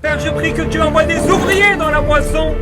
Père, je prie que tu envoies des ouvriers dans la moisson.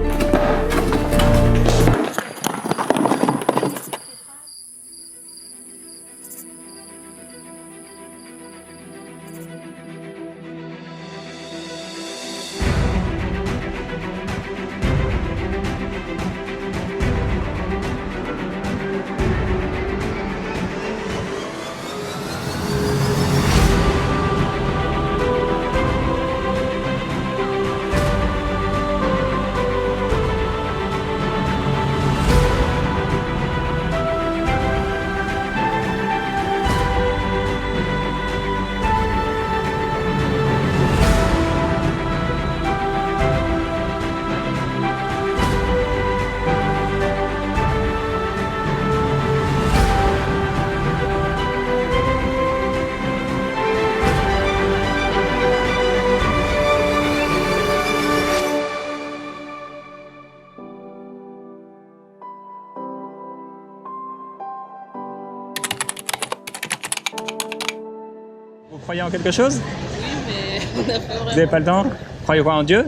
Vous croyez en quelque chose? Oui, mais on n'a pas vraiment. Vous n'avez pas le temps? Vous croyez quoi en Dieu?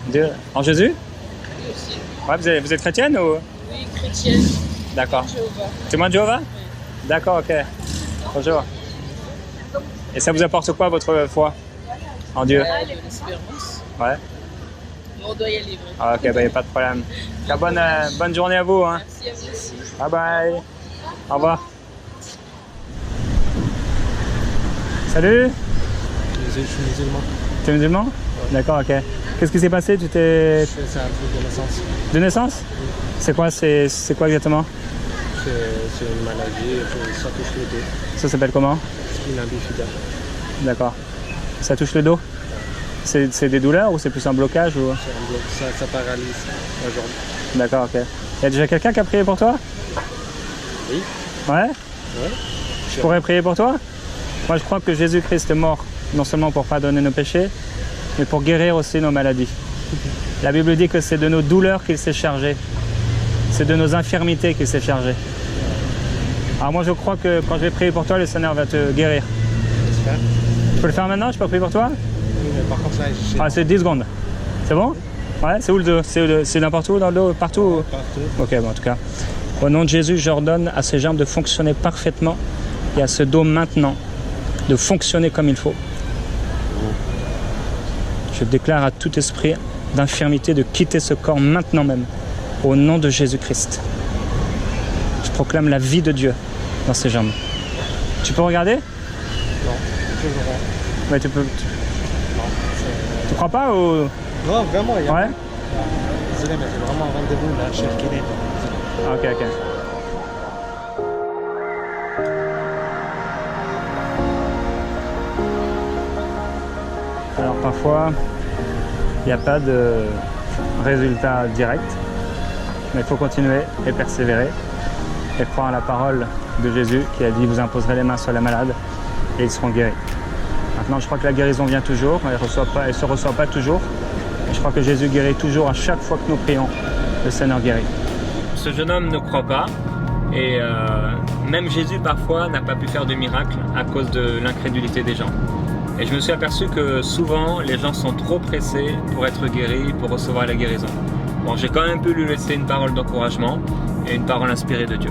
Dieu? En Jésus? Oui, aussi. Ouais, vous êtes chrétienne ou? Oui, chrétienne. D'accord. Jéhovah. Témoin de Jéhovah? Oui. D'accord, ok. Bonjour. Et ça vous apporte quoi votre foi en Dieu? De l'espérance. Ouais. Mais on doit y aller, vraiment. Ah, ok, bah, y a pas de problème. Bonne journée à vous. Hein. Merci à vous aussi. Bye bye. Au revoir. Salut. Je suis musulman. Tu es musulman? Ouais. D'accord, ok. Qu'est-ce qui s'est passé? Tu t'es... C'est un truc de naissance. De naissance? Oui. C'est quoi, c'est quoi exactement? C'est une maladie, ça touche le dos. Ça s'appelle comment? Spina bifida. D'accord. Ça touche le dos? C'est des douleurs ou c'est plus un blocage ou... Ça paralyse aujourd'hui. D'accord, ok. Il y a déjà quelqu'un qui a prié pour toi? Oui. Ouais? Ouais. Je pourrais prier pour toi? Moi, je crois que Jésus-Christ est mort, non seulement pour pardonner nos péchés, mais pour guérir aussi nos maladies. La Bible dit que c'est de nos douleurs qu'il s'est chargé. C'est de nos infirmités qu'il s'est chargé. Alors moi, je crois que quand je vais prier pour toi, le Seigneur va te guérir. J'espère. Je peux le faire maintenant? Je peux prier pour toi? Oui, mais par contre, là, Ah, c'est 10 secondes. C'est bon? Ouais, c'est où le dos? C'est n'importe où dans le dos? Partout? partout. Ok, bon, en tout cas. Au nom de Jésus, j'ordonne à ces jambes de fonctionner parfaitement et à ce dos maintenant de fonctionner comme il faut. Je déclare à tout esprit d'infirmité de quitter ce corps maintenant même, au nom de Jésus-Christ. Je proclame la vie de Dieu dans ces jambes. Tu peux regarder? Non, toujours rien. Ouais, tu peux. Non, Tu crois pas ou... non, vraiment, il y a. Ouais? Désolé, mais j'ai vraiment un rendez-vous là, chez le kiné. Ah, ok, ok. Alors parfois, il n'y a pas de résultat direct, mais il faut continuer et persévérer et croire à la parole de Jésus qui a dit « Vous imposerez les mains sur les malades et ils seront guéris ». Maintenant, je crois que la guérison vient toujours, elle ne se reçoit pas toujours. Et je crois que Jésus guérit toujours à chaque fois que nous prions, le Seigneur guérit. Ce jeune homme ne croit pas et même Jésus parfois n'a pas pu faire de miracle à cause de l'incrédulité des gens. Et je me suis aperçu que souvent les gens sont trop pressés pour être guéris, pour recevoir la guérison. Bon, j'ai quand même pu lui laisser une parole d'encouragement et une parole inspirée de Dieu.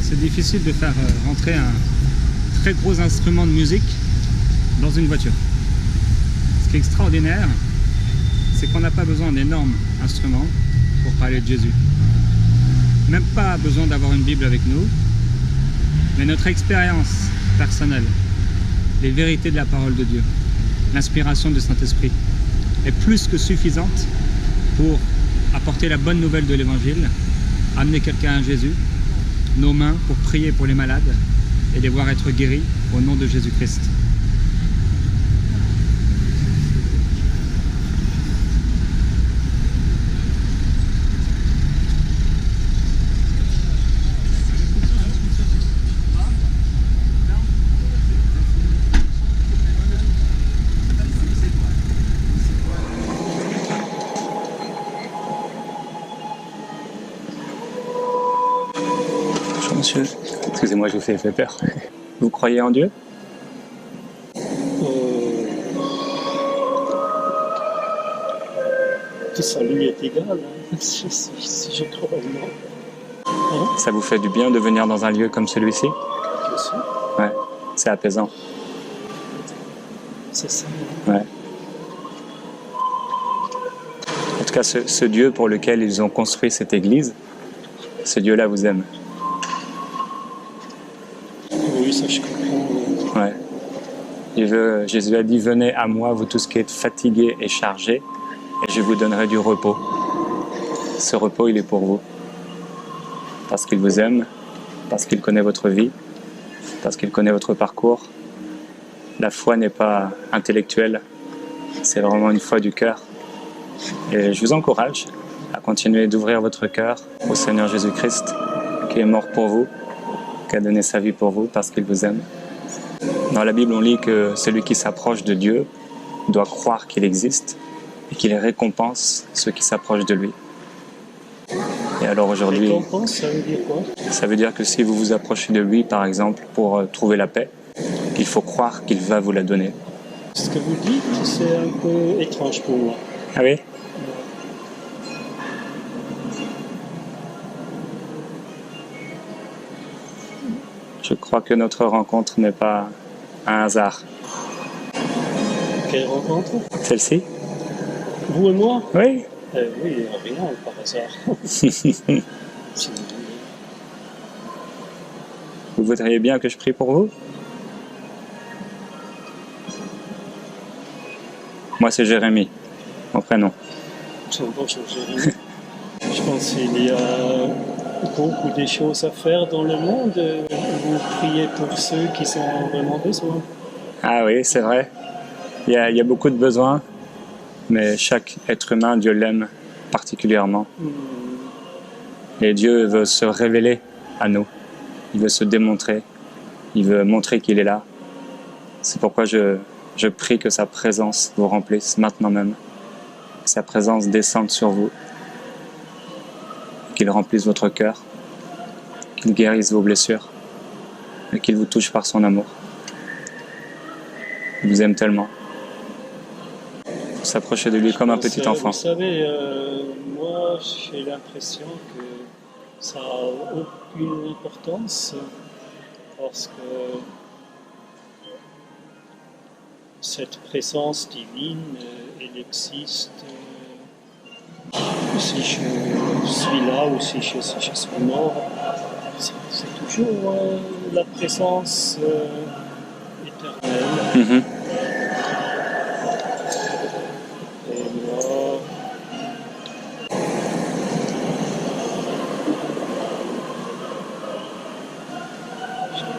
C'est difficile de faire rentrer un très gros instrument de musique dans une voiture. Ce qui est extraordinaire, c'est qu'on n'a pas besoin d'énormes instruments pour parler de Jésus. Même pas besoin d'avoir une Bible avec nous, mais notre expérience personnelle, les vérités de la parole de Dieu, l'inspiration du Saint-Esprit est plus que suffisante pour apporter la bonne nouvelle de l'Évangile, amener quelqu'un à Jésus, nos mains pour prier pour les malades et les voir être guéris au nom de Jésus-Christ. monsieur. Excusez-moi, je vous ai fait peur. Vous croyez en Dieu? Tout ça lui est égal, hein, si je crois ou non. Hein? Ça vous fait du bien de venir dans un lieu comme celui-ci? Bien sûr. Ouais, c'est apaisant. C'est ça. Ouais. En tout cas, ce Dieu pour lequel ils ont construit cette église, ce Dieu-là vous aime. Oui, ça je comprends. Ouais. Jésus a dit, venez à moi, vous tous qui êtes fatigués et chargés, et je vous donnerai du repos. Ce repos, il est pour vous. Parce qu'il vous aime, parce qu'il connaît votre vie, parce qu'il connaît votre parcours. La foi n'est pas intellectuelle, c'est vraiment une foi du cœur. Et je vous encourage à continuer d'ouvrir votre cœur au Seigneur Jésus-Christ, qui est mort pour vous, qui a donné sa vie pour vous parce qu'il vous aime. Dans la Bible, on lit que celui qui s'approche de Dieu doit croire qu'il existe et qu'il récompense ceux qui s'approchent de lui. Et alors aujourd'hui, Récompense, ça veut dire quoi? ça veut dire que si vous vous approchez de lui, par exemple, pour trouver la paix, il faut croire qu'il va vous la donner. Ce que vous dites, c'est un peu étrange pour moi. Ah oui? Je crois que notre rencontre n'est pas un hasard. Quelle rencontre? Celle-ci? Vous et moi? Oui. Oui, rien par hasard. Si vous voulez. Vous voudriez bien que je prie pour vous? Moi, c'est Jérémy, mon prénom. Bonjour Jérémy. Je pense qu'il y a beaucoup de choses à faire dans le monde. Vous priez pour ceux qui sont vraiment besoin. Ah oui, c'est vrai. Il y a beaucoup de besoins, mais chaque être humain, Dieu l'aime particulièrement. Et Dieu veut se révéler à nous. Il veut se démontrer. Il veut montrer qu'il est là. C'est pourquoi je prie que sa présence vous remplisse maintenant même. Que sa présence descende sur vous. Qu'il remplisse votre cœur. Qu'il guérisse vos blessures. Et qu'il vous touche par son amour. Il vous aime tellement. Vous s'approchez de lui comme un petit enfant. Vous savez, moi j'ai l'impression que ça n'a aucune importance parce que cette présence divine, elle existe si je suis là ou si je suis mort. C'est toujours la présence éternelle. Et moi,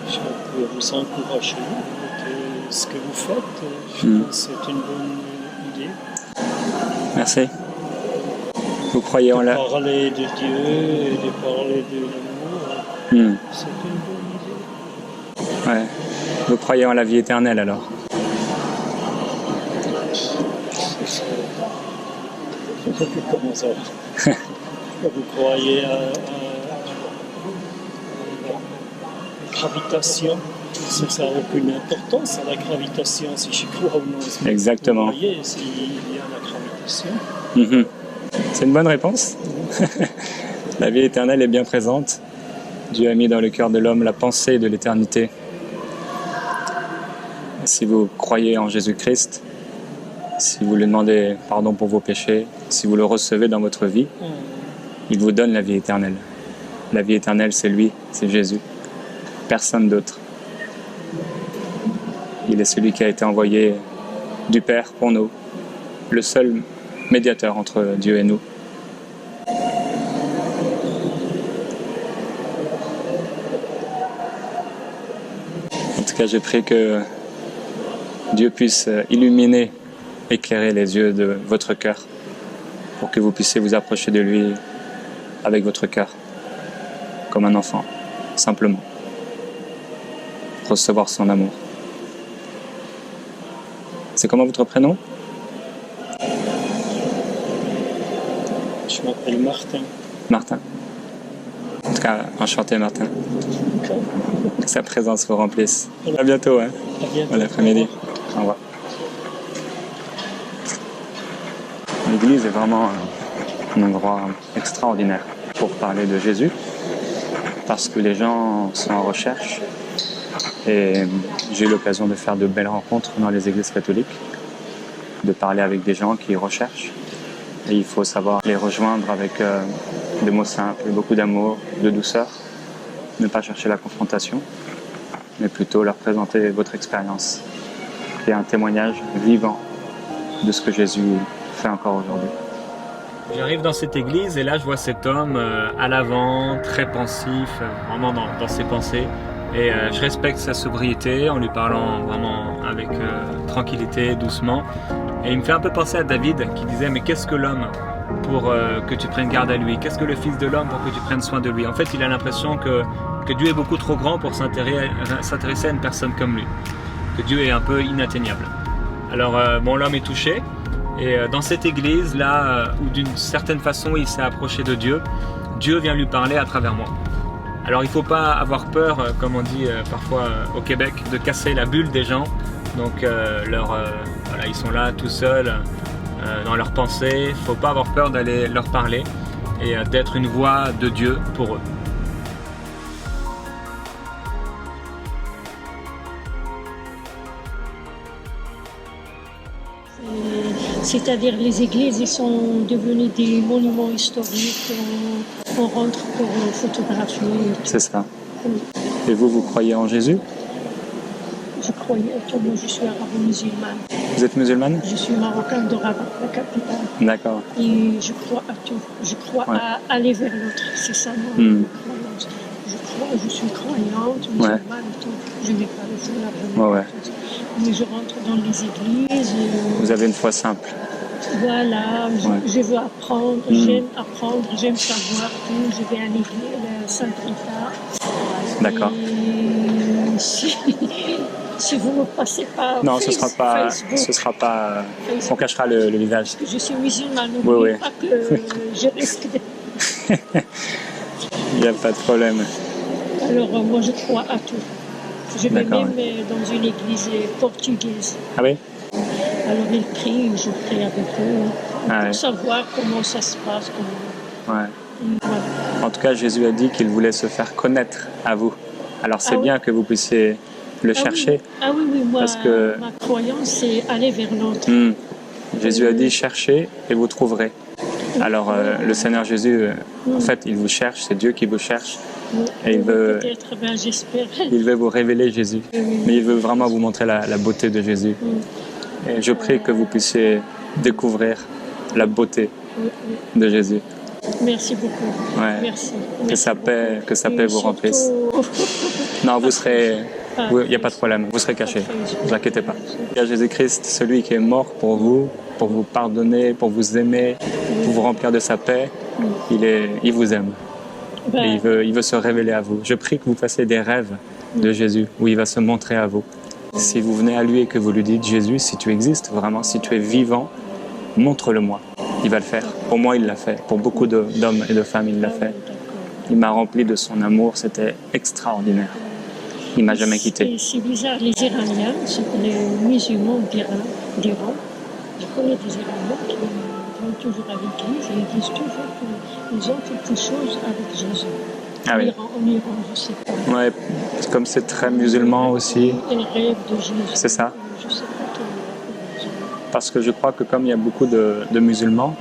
je peux vous encourager avec ce que vous faites. Je pense que c'est une bonne idée. Merci. Vous croyez en De la... parler de Dieu et de parler de l'amour, c'est une bonne idée. Ouais. Vous croyez en la vie éternelle alors? Comment ça? Vous croyez à la gravitation? Ça n'a aucune importance à la gravitation si je crois ou non. Exactement. Vous voyez s'il y a la gravitation? C'est une bonne réponse. La vie éternelle est bien présente. Dieu a mis dans le cœur de l'homme la pensée de l'éternité. Si vous croyez en Jésus-Christ, si vous lui demandez pardon pour vos péchés, si vous le recevez dans votre vie, il vous donne la vie éternelle. La vie éternelle, c'est lui, c'est Jésus. Personne d'autre. Il est celui qui a été envoyé du Père pour nous, le seul médiateur entre Dieu et nous. En tout cas, je prie que Dieu puisse illuminer, éclairer les yeux de votre cœur pour que vous puissiez vous approcher de lui avec votre cœur, comme un enfant, simplement. Recevoir son amour. C'est comment votre prénom? Je m'appelle Martin. Martin. En tout cas, enchanté Martin. Que sa présence vous remplisse. À bientôt. Hein. À bientôt. Bon après-midi. Au revoir. L'église est vraiment un endroit extraordinaire pour parler de Jésus, parce que les gens sont en recherche. Et j'ai eu l'occasion de faire de belles rencontres dans les églises catholiques, de parler avec des gens qui recherchent. Et il faut savoir les rejoindre avec des mots simples, beaucoup d'amour, de douceur. Ne pas chercher la confrontation, mais plutôt leur présenter votre expérience. Et un témoignage vivant de ce que Jésus fait encore aujourd'hui. J'arrive dans cette église et là je vois cet homme à l'avant, très pensif, vraiment dans ses pensées. Et je respecte sa sobriété en lui parlant vraiment avec tranquillité, doucement. Et il me fait un peu penser à David qui disait « Mais qu'est-ce que l'homme pour que tu prennes garde à lui? Qu'est-ce que le Fils de l'homme pour que tu prennes soin de lui ?» En fait, il a l'impression que Dieu est beaucoup trop grand pour s'intéresser à une personne comme lui. Que Dieu est un peu inatteignable. Alors, bon, l'homme est touché. Et dans cette église, là, où d'une certaine façon il s'est approché de Dieu, Dieu vient lui parler à travers moi. Alors il ne faut pas avoir peur, comme on dit parfois au Québec, de casser la bulle des gens. Donc voilà, ils sont là tout seuls dans leurs pensées. Il ne faut pas avoir peur d'aller leur parler et d'être une voix de Dieu pour eux. C'est-à-dire les églises, ils sont devenus des monuments historiques. On rentre pour photographier. C'est ça. Oui. Et vous croyez en Jésus? Je croyais, moi je suis arabo-musulmane. Vous êtes musulmane? Je suis marocaine de Rabat, la capitale. D'accord. Et je crois à tout. Je crois à aller vers l'autre. C'est ça mon croyance. Je suis croyante, musulmane et tout. Je n'ai pas le foulard. Mais je rentre dans les églises. Vous avez une foi simple. Voilà, je veux apprendre, j'aime apprendre, j'aime savoir tout. Je vais à l'église, le Saint-Rita. D'accord. Et si vous ne passez pas non, Facebook, ce sera pas. On cachera le visage. Parce que je suis musulmane, n'oubliez pas que je risque de... Il n'y a pas de problème. Alors moi je crois à tout. Je vais même dans une église portugaise. Ah oui? Alors ils prient, je prie avec eux pour savoir comment ça se passe. Voilà. En tout cas, Jésus a dit qu'il voulait se faire connaître à vous. Alors c'est bien que vous puissiez le chercher. Oui, moi, parce que ma croyance, c'est aller vers l'autre. Jésus a dit cherchez et vous trouverez. Alors le Seigneur Jésus, en fait, il vous cherche, c'est Dieu qui vous cherche. Et il veut vous révéler Jésus. Mais il veut vraiment vous montrer la beauté de Jésus. Et je prie que vous puissiez découvrir la beauté de Jésus. Merci beaucoup. Merci. Que sa paix vous remplisse. Non, vous serez... Il n'y a pas de problème, vous serez caché. Ne vous inquiétez pas. Il y a Jésus-Christ, celui qui est mort pour vous pardonner, pour vous aimer, pour vous remplir de sa paix. Il vous aime. Et il veut se révéler à vous. Je prie que vous fassiez des rêves de Jésus, où il va se montrer à vous. Si vous venez à lui et que vous lui dites « Jésus, si tu existes vraiment, si tu es vivant, montre-le-moi ». Il va le faire. Pour moi, il l'a fait. Pour beaucoup d'hommes et de femmes, il l'a fait. Il m'a rempli de son amour. C'était extraordinaire. Il ne m'a jamais quitté. C'est bizarre. Les Iraniens, les musulmans d'Iran, je connais des Iraniens qui vont toujours à l'église et ils disent toujours qu'ils ont quelque chose avec Jésus. Ah oui. En Iran, je ne sais pas. Ouais, comme c'est très musulman aussi. Ils rêvent de Jésus. C'est ça. Je ne sais pas tout. Parce que je crois que comme il y a beaucoup de musulmans,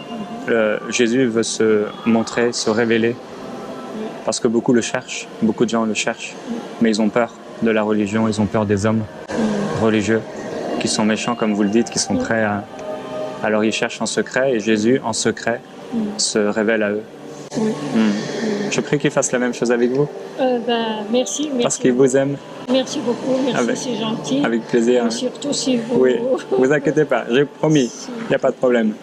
Jésus veut se montrer, se révéler. Parce que beaucoup le cherchent, beaucoup de gens le cherchent. Mais ils ont peur de la religion, ils ont peur des hommes religieux qui sont méchants, comme vous le dites, qui sont prêts à... Alors ils cherchent en secret et Jésus, en secret, se révèle à eux. Je prie qu'il fasse la même chose avec vous. Merci. Parce qu'il vous aime. Merci beaucoup, c'est gentil. Avec plaisir. Et surtout si vous... Oui, ne vous inquiétez pas, j'ai promis, il n'y a pas de problème.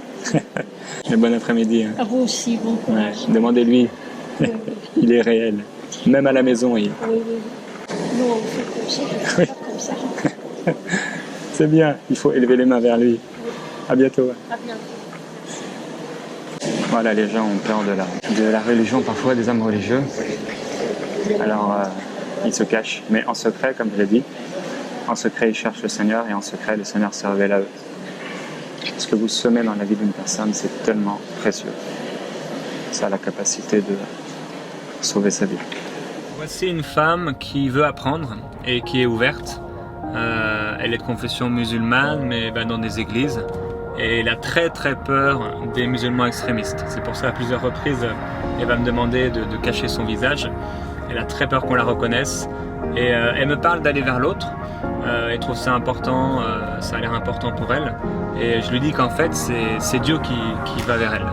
Et bon après-midi. À vous aussi, bon courage. Demandez-lui, il est réel. Même à la maison, il... Oui. Nous, on fait comme ça, je ne fais pas comme ça. C'est bien, il faut élever les mains vers lui. À bientôt. À bientôt. Voilà, les gens ont peur de la religion, parfois des hommes religieux. Alors ils se cachent, mais en secret, comme je l'ai dit, en secret ils cherchent le Seigneur et en secret le Seigneur se révèle à eux. Ce que vous semez dans la vie d'une personne, c'est tellement précieux. Ça a la capacité de sauver sa vie. Voici une femme qui veut apprendre et qui est ouverte. Elle est de confession musulmane, mais va dans des églises. Et elle a très très peur des musulmans extrémistes. C'est pour ça à plusieurs reprises, elle va me demander de cacher son visage. Elle a très peur qu'on la reconnaisse. Et elle me parle d'aller vers l'autre. Elle trouve ça important, ça a l'air important pour elle. Et je lui dis qu'en fait, c'est Dieu qui va vers elle,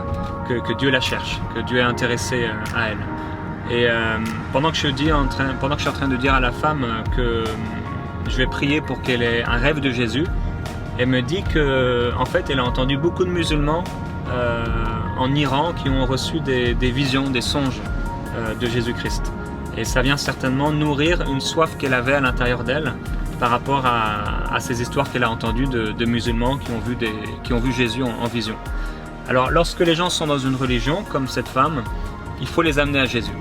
que Dieu la cherche, que Dieu est intéressé à elle. Et pendant que je suis en train de dire à la femme que je vais prier pour qu'elle ait un rêve de Jésus, elle me dit qu'en fait, elle a entendu beaucoup de musulmans en Iran qui ont reçu des visions, des songes de Jésus-Christ. Et ça vient certainement nourrir une soif qu'elle avait à l'intérieur d'elle par rapport à ces histoires qu'elle a entendues de musulmans qui ont vu Jésus en vision. Alors, lorsque les gens sont dans une religion, comme cette femme, il faut les amener à Jésus.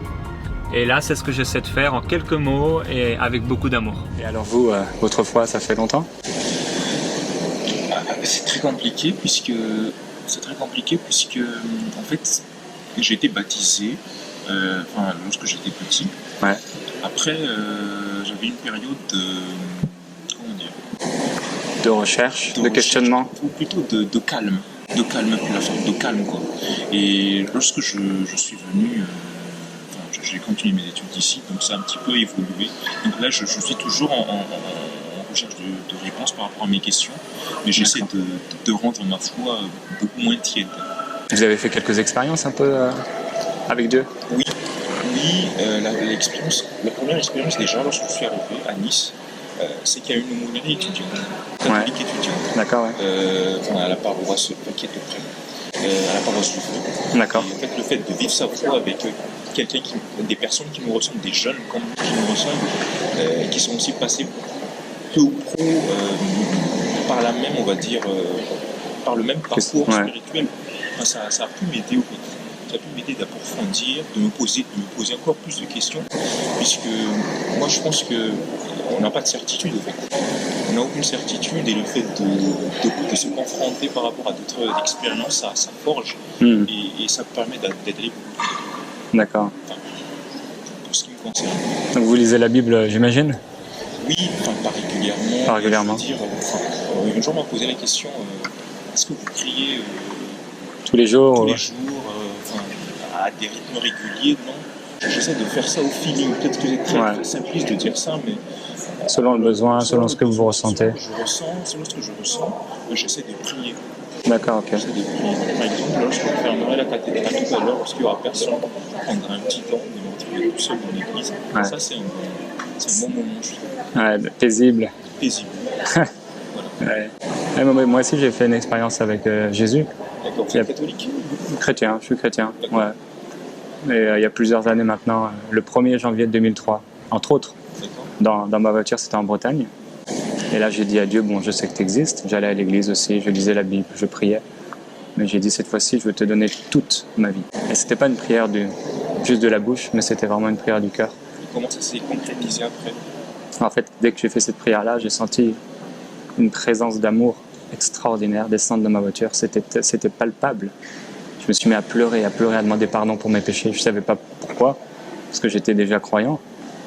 Et là, c'est ce que j'essaie de faire en quelques mots et avec beaucoup d'amour. Et alors vous, votre foi, ça fait longtemps ? C'est très compliqué puisque en fait, j'ai été baptisé lorsque j'étais petit. Ouais. Après, j'avais une période de recherche, de questionnement. Ou plutôt de calme. De calme quoi. Et lorsque je suis venu, j'ai continué mes études ici, donc ça a un petit peu évolué. Donc là, je suis toujours en recherche de réponses par rapport à mes questions, mais j'essaie de rendre ma foi beaucoup moins tiède. Vous avez fait quelques expériences un peu avec Dieu ? Oui. La première expérience déjà, lorsque je suis arrivé à Nice, c'est qu'il y a une aumônerie étudiante, catholique étudiante. D'accord, ouais. À la paroisse qui est près, à la paroisse du Feu. D'accord. Et en fait, le fait de vivre sa foi avec des personnes qui nous ressemblent, des jeunes comme qui nous ressemblent, qui sont aussi passés peu ou prou par la même, on va dire, par le même parcours spirituel. Ça a pu m'aider au fait. Ça a pu m'aider d'approfondir, de me poser encore plus de questions, puisque moi je pense qu'on n'a pas de certitude en fait. On n'a aucune certitude et le fait de se confronter par rapport à d'autres expériences, ça forge et ça permet d'aller beaucoup plus loin. D'accord. Enfin, pour ce qui me concerne. Donc vous lisez la Bible, j'imagine ? Oui, pas régulièrement. Pas régulièrement. Je veux dire, un jour on m'a posé la question, est-ce que vous priez tous les jours à des rythmes réguliers? Non. J'essaie de faire ça au feeling. Peut-être que c'est très simpliste de dire ça, mais selon le besoin, selon ce que vous ressentez. Selon ce que je ressens, j'essaie de prier. D'accord, ok. J'essaie de prier. Par exemple, lorsque je fermerai la cathédrale tout à l'heure, parce qu'il n'y aura personne, je prendrai un petit temps de me retrouver tout seul dans l'église. Ouais. Ça, c'est un bon moment, je trouve. Ouais, paisible. Paisible. Ouais. Et moi aussi, j'ai fait une expérience avec Jésus. D'accord, vous êtes catholique ? Chrétien, je suis chrétien. Ouais. Et il y a plusieurs années maintenant, le 1er janvier 2003, entre autres, dans ma voiture, c'était en Bretagne. Et là, j'ai dit à Dieu, bon, je sais que tu existes. J'allais à l'église aussi, je lisais la Bible, je priais. Mais j'ai dit, cette fois-ci, je veux te donner toute ma vie. Et c'était pas une prière juste de la bouche, mais c'était vraiment une prière du cœur. Et comment ça s'est concrétisé après ? En fait, dès que j'ai fait cette prière-là, j'ai senti une présence d'amour extraordinaire descendre de ma voiture. C'était palpable. Je me suis mis à pleurer, à demander pardon pour mes péchés. Je ne savais pas pourquoi, parce que j'étais déjà croyant.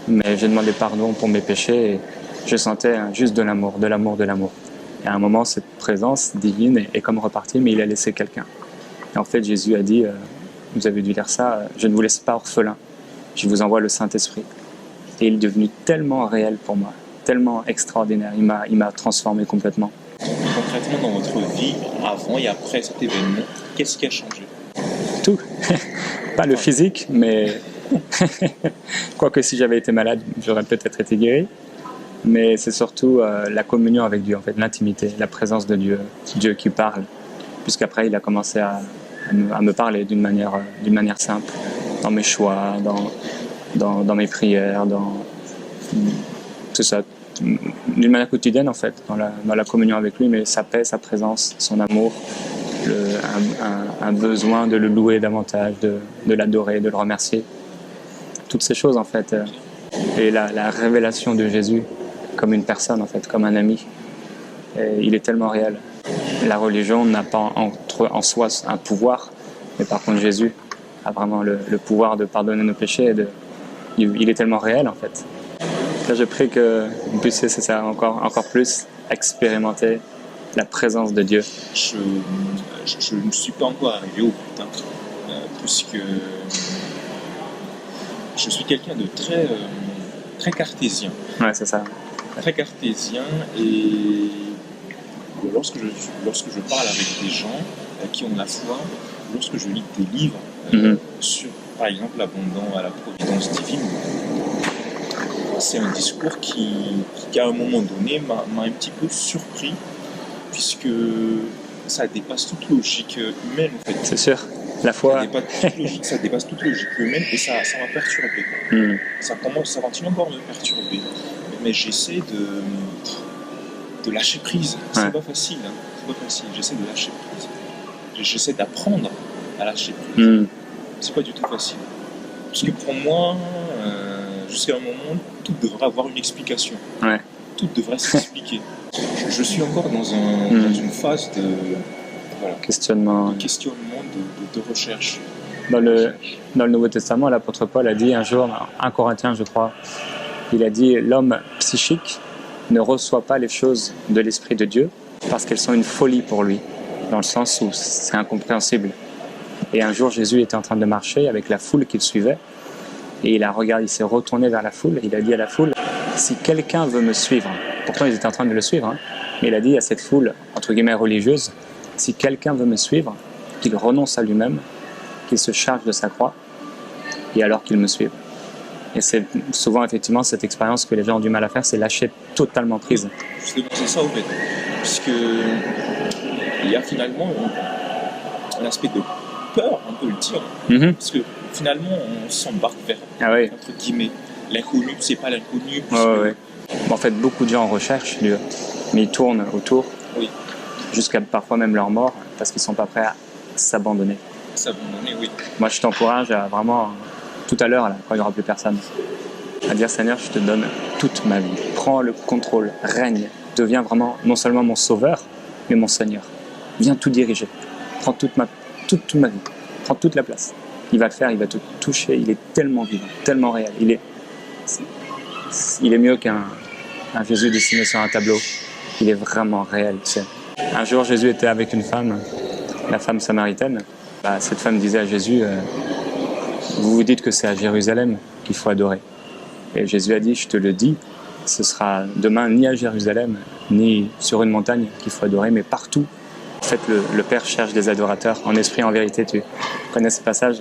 Mais j'ai demandé pardon pour mes péchés et je sentais juste de l'amour. Et à un moment, cette présence divine est comme repartie, mais il a laissé quelqu'un. Et en fait, Jésus a dit, vous avez dû lire ça, je ne vous laisse pas orphelin, je vous envoie le Saint-Esprit. Et il est devenu tellement réel pour moi, tellement extraordinaire. Il m'a transformé complètement. Concrètement, dans votre vie, avant et après cet événement, qu'est-ce qui a changé ? Tout. Pas le physique, mais quoique si j'avais été malade, j'aurais peut-être été guéri. Mais c'est surtout la communion avec Dieu, en fait, l'intimité, la présence de Dieu, Dieu qui parle. Puisqu'après, il a commencé à me parler d'une manière simple, dans mes choix, dans mes prières, tout ça, d'une manière quotidienne en fait, dans la communion avec lui, mais sa paix, sa présence, son amour, un besoin de le louer davantage, de l'adorer, de le remercier. toutes ces choses en fait. Et la révélation de Jésus comme une personne en fait, comme un ami. Et il est tellement réel. La religion n'a pas en soi un pouvoir, mais par contre Jésus a vraiment le pouvoir de pardonner nos péchés. Il est tellement réel en fait. Là, je prie que vous puissiez, c'est ça, encore plus expérimenter la présence de Dieu. Je ne suis pas encore arrivé au bout, puisque je suis quelqu'un de très cartésien. Ouais, c'est ça. Très cartésien, et lorsque je parle avec des gens qui ont la foi, lorsque je lis des livres sur, par exemple, l'abondance à la providence divine, c'est un discours qui à un moment donné m'a un petit peu surpris, puisque ça dépasse toute logique humaine en fait. C'est sûr, la foi. Ça dépasse toute logique humaine, et ça m'a perturbé. Ça continue encore à me perturber. Mais j'essaie de lâcher prise. C'est pas facile. C'est pas facile. J'essaie de lâcher prise. J'essaie d'apprendre à lâcher prise. C'est pas du tout facile. Parce que pour moi, jusqu'à un moment, tout devrait avoir une explication. Ouais. Tout devrait s'expliquer. Je suis encore dans une phase de questionnement, de recherche. Dans le Nouveau Testament, l'apôtre Paul a dit un jour, 1 Corinthiens je crois, il a dit « L'homme psychique ne reçoit pas les choses de l'Esprit de Dieu parce qu'elles sont une folie pour lui, dans le sens où c'est incompréhensible. » Et un jour, Jésus était en train de marcher avec la foule qu'il suivait, et il s'est retourné vers la foule, il a dit à la foule « Si quelqu'un veut me suivre », pourtant ils étaient en train de le suivre, mais il a dit à cette foule, entre guillemets religieuse, « Si quelqu'un veut me suivre, qu'il renonce à lui-même, qu'il se charge de sa croix, et alors qu'il me suive. » Et c'est souvent effectivement cette expérience que les gens ont du mal à faire, c'est lâcher totalement prise. Justement, c'est ça au fait. Puisque il y a finalement un aspect de peur, on peut le dire. Parce que finalement, on s'embarque vers, entre guillemets, l'inconnu, c'est pas l'inconnu. En fait, beaucoup de gens recherchent Dieu, mais ils tournent autour, jusqu'à parfois même leur mort, parce qu'ils sont pas prêts à s'abandonner. Moi, je t'encourage à vraiment... Tout à l'heure, quand il n'y aura plus personne, à dire Seigneur, je te donne toute ma vie. Prends le contrôle, règne, deviens vraiment non seulement mon sauveur, mais mon Seigneur. Viens tout diriger. Prends toute ma vie. Prends toute la place. Il va le faire, il va te toucher. Il est tellement vivant, tellement réel. Il est mieux qu'un Jésus dessiné sur un tableau. Il est vraiment réel. Tu sais. Un jour, Jésus était avec une femme, la femme samaritaine. Cette femme disait à Jésus... Vous vous dites que c'est à Jérusalem qu'il faut adorer. Et Jésus a dit, je te le dis, ce sera demain ni à Jérusalem, ni sur une montagne qu'il faut adorer, mais partout. En fait, le Père cherche des adorateurs, en esprit, en vérité. Tu connais ce passage?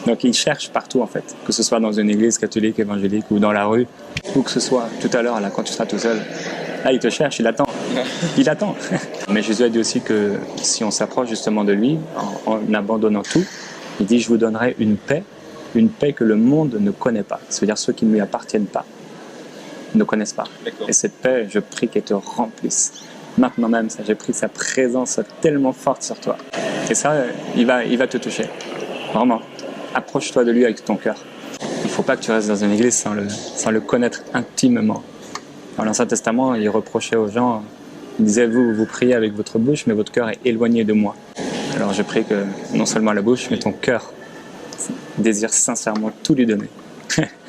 Donc il cherche partout, en fait, que ce soit dans une église catholique, évangélique, ou dans la rue, où que ce soit. Tout à l'heure, là, quand tu seras tout seul, là, il te cherche, il attend. Il attend. Mais Jésus a dit aussi que si on s'approche justement de lui, en abandonnant tout, il dit, je vous donnerai une paix que le monde ne connaît pas. Ça veut dire ceux qui ne lui appartiennent pas, ne connaissent pas. Et cette paix, je prie qu'elle te remplisse. Maintenant même, j'ai pris sa présence tellement forte sur toi. Et ça, il va te toucher. Vraiment. Approche-toi de lui avec ton cœur. Il ne faut pas que tu restes dans une église sans le connaître intimement. Dans l'Ancien Testament, il reprochait aux gens, il disait, vous priez avec votre bouche, mais votre cœur est éloigné de moi. Alors je prie que non seulement la bouche, mais ton cœur désire sincèrement tout lui donner.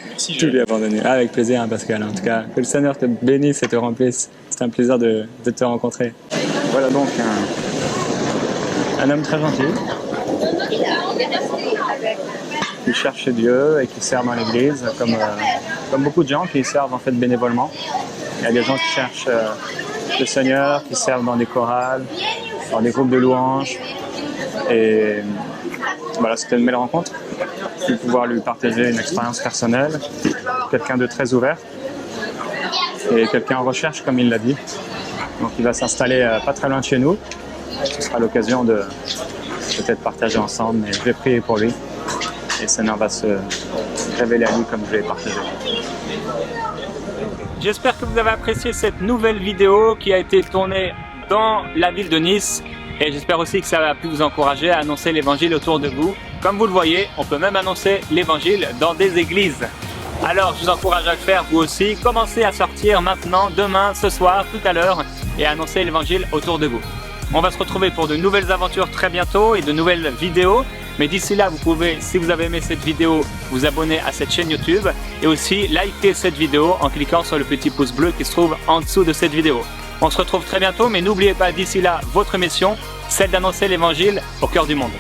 Merci, tout lui abandonner. Avec plaisir, Pascal. En tout cas, que le Seigneur te bénisse et te remplisse. C'est un plaisir de te rencontrer. Voilà donc un homme très gentil qui cherche Dieu et qui sert dans l'église, comme beaucoup de gens qui servent en fait bénévolement. Il y a des gens qui cherchent le Seigneur, qui servent dans des chorales, dans des groupes de louanges. Et voilà, c'était une belle rencontre. De pouvoir lui partager une expérience personnelle, quelqu'un de très ouvert et quelqu'un en recherche, comme il l'a dit. Donc il va s'installer pas très loin de chez nous. Ce sera l'occasion de peut-être partager ensemble, mais je vais prier pour lui. Et le Seigneur va se révéler à lui comme je l'ai partagé. J'espère que vous avez apprécié cette nouvelle vidéo qui a été tournée dans la ville de Nice. Et j'espère aussi que ça a pu vous encourager à annoncer l'évangile autour de vous. Comme vous le voyez, on peut même annoncer l'évangile dans des églises. Alors je vous encourage à le faire vous aussi. Commencez à sortir maintenant, demain, ce soir, tout à l'heure et à annoncer l'évangile autour de vous. On va se retrouver pour de nouvelles aventures très bientôt et de nouvelles vidéos. Mais d'ici là, vous pouvez, si vous avez aimé cette vidéo, vous abonner à cette chaîne YouTube et aussi liker cette vidéo en cliquant sur le petit pouce bleu qui se trouve en dessous de cette vidéo. On se retrouve très bientôt, mais n'oubliez pas d'ici là votre mission, celle d'annoncer l'évangile au cœur du monde.